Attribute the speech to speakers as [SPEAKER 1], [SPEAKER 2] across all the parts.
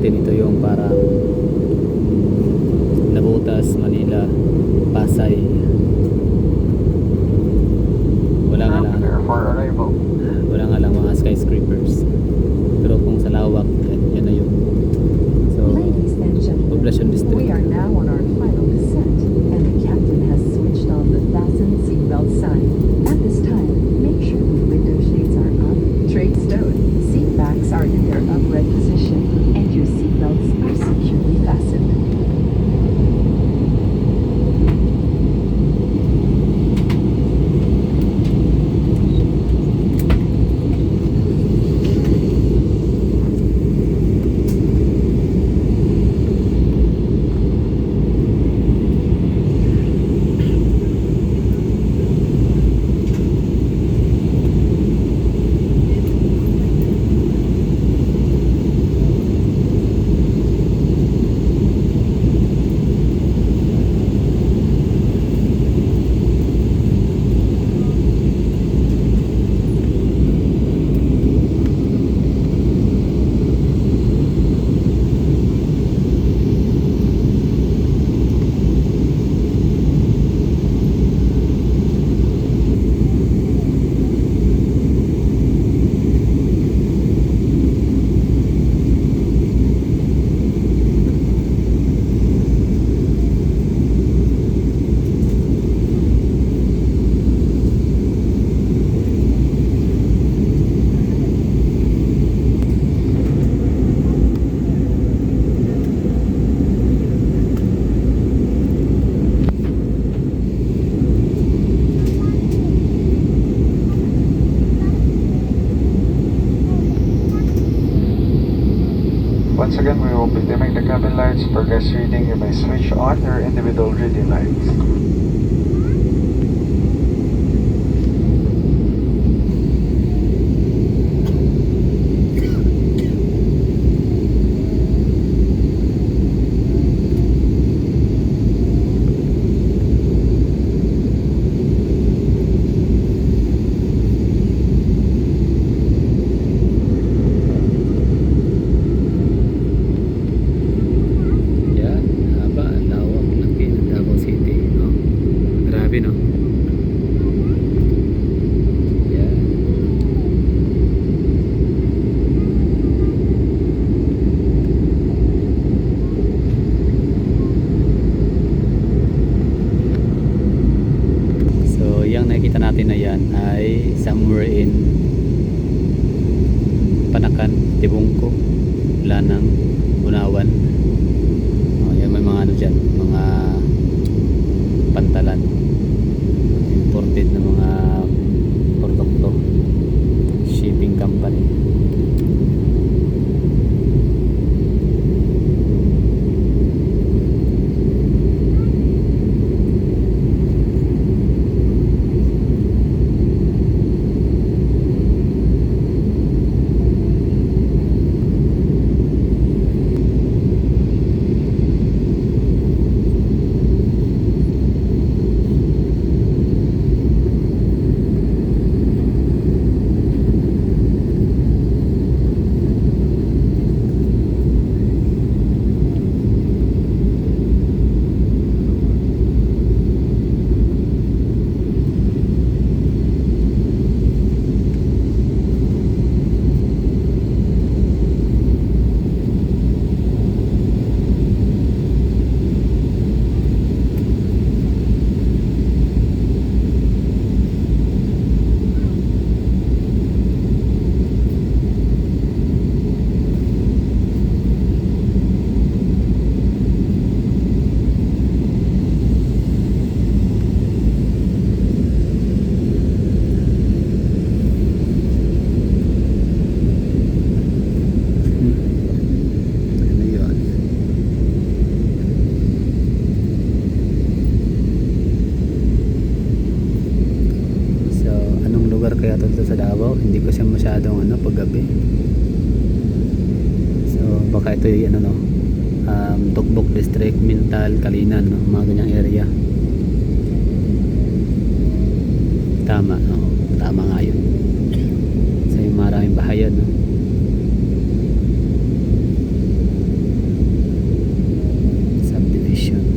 [SPEAKER 1] Ito yung parang Nabotas, Manila, Pasay. Wala nga lang mga skyscrapers, pero kung sa lawak yan na yun. So population district.
[SPEAKER 2] We are now on our final descent and the captain has switched on the fasten seatbelt sign. At this time, make sure the window shades are up, trays stowed, seat backs are in their upright position, and your seatbelts are securely fastened.
[SPEAKER 3] Once again, we will be dimming the cabin lights. For guest reading, you may switch on your individual reading lights.
[SPEAKER 1] Lawak, laki ng Davao City, no? dito sa Davao. Hindi ko siya masyadong paggabi. So baka ito yung Tukbok District, Mintal, Kalinan, no? Mga ganyang area. Tama, no? Tama nga yun. So yung maraming bahayan, no? Subdivision.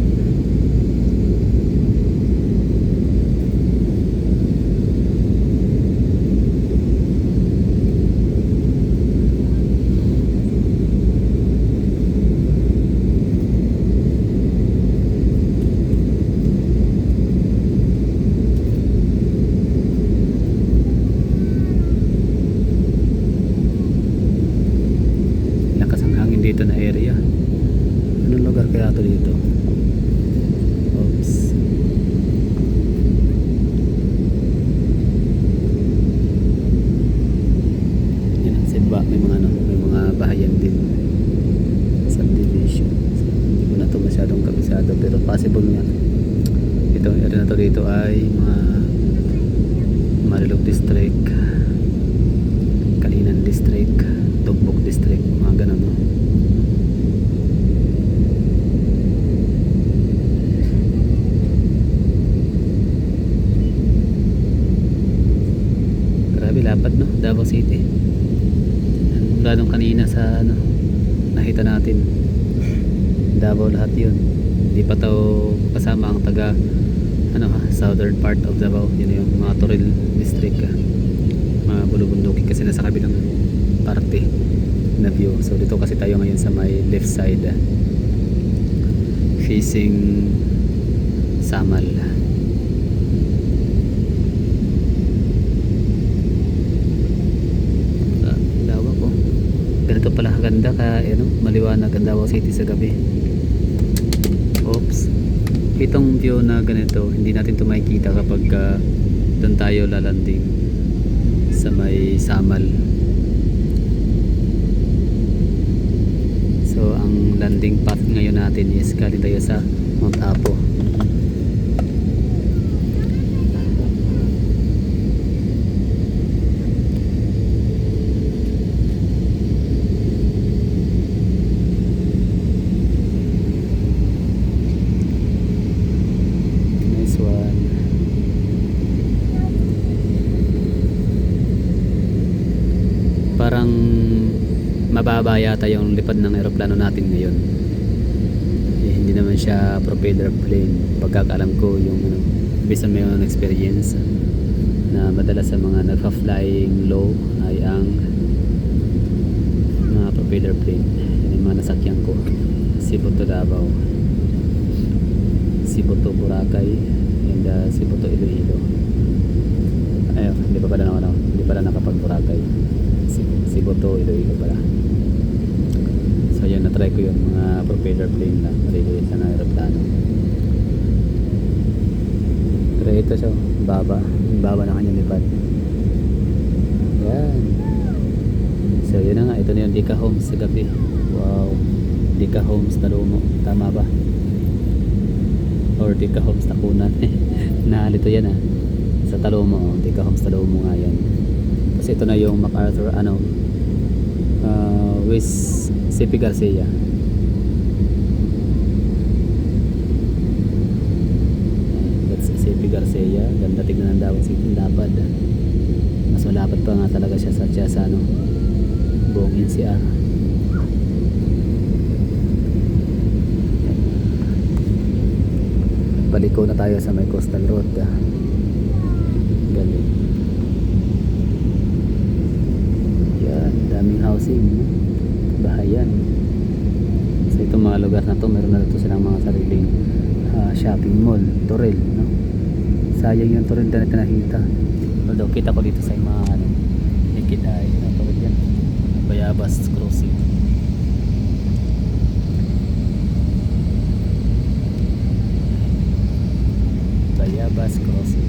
[SPEAKER 1] Lakas ang hangin dito na area. Anong lugar kaya ito dito? Oops. Yan ang Sidba. May mga bahayan din. Subdivision. So, hindi ko na ito masyadong kabisado, pero possible nga. Itong area na to dito ay Marilog District, Kalinan District, Tukbok District, mga ganun, no? Grabe lapad, no? Davao City. Mula nung kanina sa nakita natin, Davao lahat yun. Hindi pa to kasama ang taga southern part of Davao. Yun yung mga Toril District, mga bulubunduki kasi nasa kabilang parte na view. So dito kasi tayo ngayon sa may left side, facing Samal. Lawa ko. Ganito pala kaganda maliwanag ang Davao City sa gabi. Oops. Itong view na ganito, hindi natin ito makikita kapag doon tayo lalanding sa may Samal. So ang landing path ngayon natin is galing tayo sa Mount Apo. Nice one. Parang mababa yata yung lipad ng eroplano natin ngayon. Hindi naman siya propeller plane. Pagkakaalam ko yung based on my own experience na madalas sa mga nagpa-flying low ay ang mga propeller plane. Yan yung mga nasakyan ko. Cebu to Davao, Cebu to Boracay, and Cebu to Iloilo. Ayun, hindi pala nakapag Boracay. Cebu to Iloilo pala. So yun, na-try ko yung mga propeller plane na maliliit na aeroplano. Pero ito siya, baba na kanyang lipad. Yan. So yun na nga, ito na yung Dika Homes sa gabi. Wow, Dika Homes Talumo, tama ba? Or Dika Homes Takunan. Naalito yan sa Talumo, Dika Homes Talumo nga yan. Tapos ito na yung MacArthur West CP Garcia. That's CP Garcia. Ganda tignan ng Davao City. Lapad. Mas malapad pa nga talaga siya sa buong NCR. Paliko na tayo sa may coastal road. Galing. Yan, daming housing, bahayan. So itong mga lugar na to, meron na dito silang mga sariling shopping mall, Toril, no? Sayang yung Toril na nakita. Although kita ko dito sa mga naked eye, Toril yan, Bayabas Crossing. Bayabas Crossing.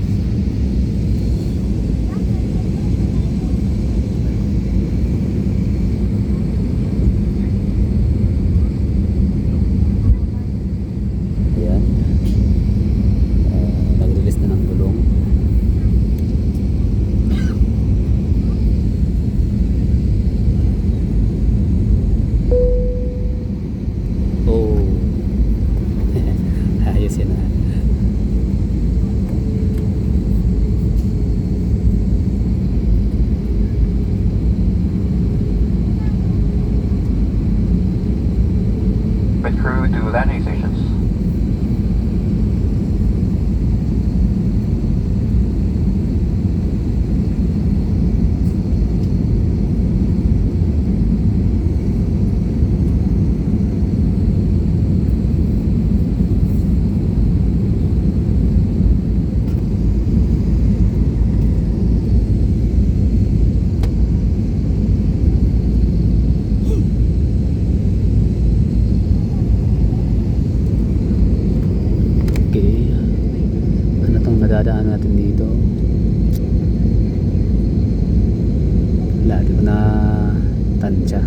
[SPEAKER 1] sila.
[SPEAKER 3] Pit crew to landing stations.
[SPEAKER 1] Okay. Ano tong nadadaan natin dito? Wala, di ko na tansya.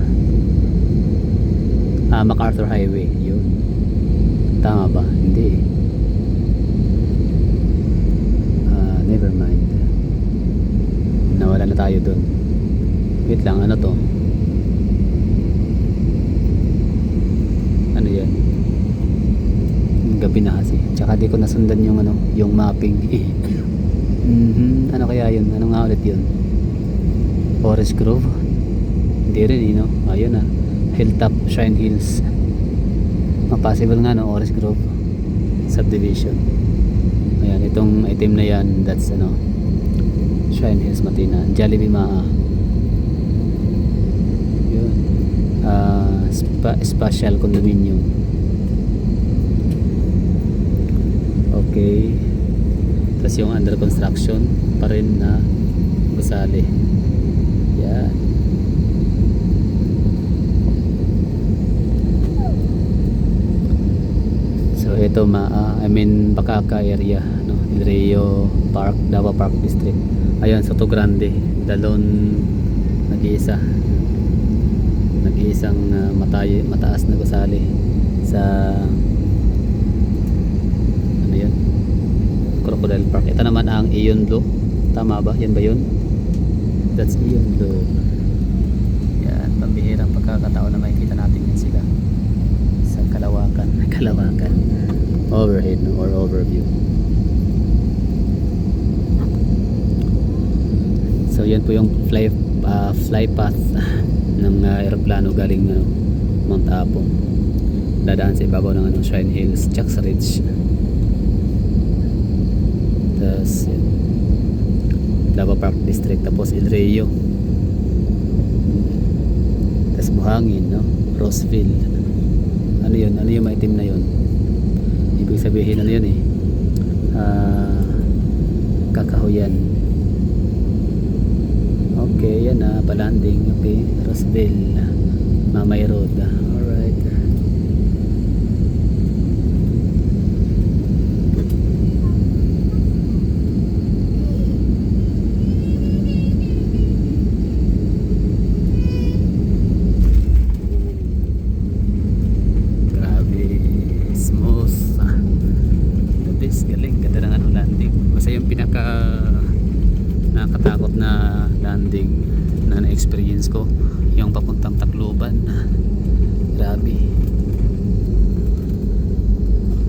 [SPEAKER 1] MacArthur Highway. Yun. Tama ba? Hindi eh. Never mind. Nawala na tayo dun. Wait lang, ano to? Ano yan? Gabi na kasi. Tsaka di ko nasundan yung ano, yung mapping. Ano kaya yun? Ano nga ulit yun? Forest Grove? Hindi rin, you know? Ayun na. Hilltop Shrine Hills. Possible nga no, Forest Grove subdivision. Ayan, itong item na yan, that's ano, Shrine Hills Matina. Jollibee Maa. Yun. Spatial condominium. Okay. Tapos yung under construction pa rin na Gusali. Yan. So ito I mean Bacaka area, no? El Rio Park, Davao Park District. Ayun, Soto Grande, Dalon, nag-iisa. Nag-iisang mataas na gusali sa ano yun? Crocodile Park. Ito naman ang Ion Blue. Tama ba? Yan ba yun? That's Ion Blue. Yan, pambihirang pagkakataon na makikita natin yan sila sa Kalawakan. Overhead or overview. So yan po yung fly path ng aeroplano galing Mount Apo. Dadaan sa ibabaw ng Shrine Hills, Jacks Ridge. Tapos yan, Davao Park District, tapos El Rio, tapos Buhangin, no? Roseville. Ano yun? Ano yung maitim na yun? Ibig sabihin ano yun eh, Kakahuyan. Okay, yan na palanding. Okay, Roseville, Mamay Road. Alright. Grabe smooth. The best, galing. Ganda ng landing. Basta yung pinaka nakatakot na landing na na-experience ko yung papuntang Tacloban. Grabe,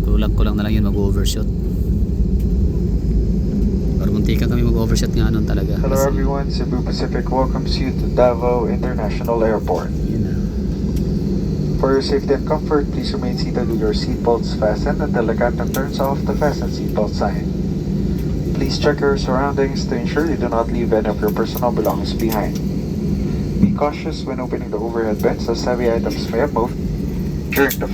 [SPEAKER 1] kulang na lang yun mag-overshot, or muntikan kami mag-overshot nga nun talaga.
[SPEAKER 3] Hello
[SPEAKER 1] Kasi,
[SPEAKER 3] everyone, Cebu Pacific welcomes you to Davao International Airport.
[SPEAKER 1] yun na.
[SPEAKER 3] For your safety and comfort, please remain seated with your seatbelts fastened until the captain turns off the fasten seatbelt sign. Please check your surroundings to ensure you do not leave any of your personal belongings behind. Be cautious when opening the overhead bins as heavy items may have moved during the flight.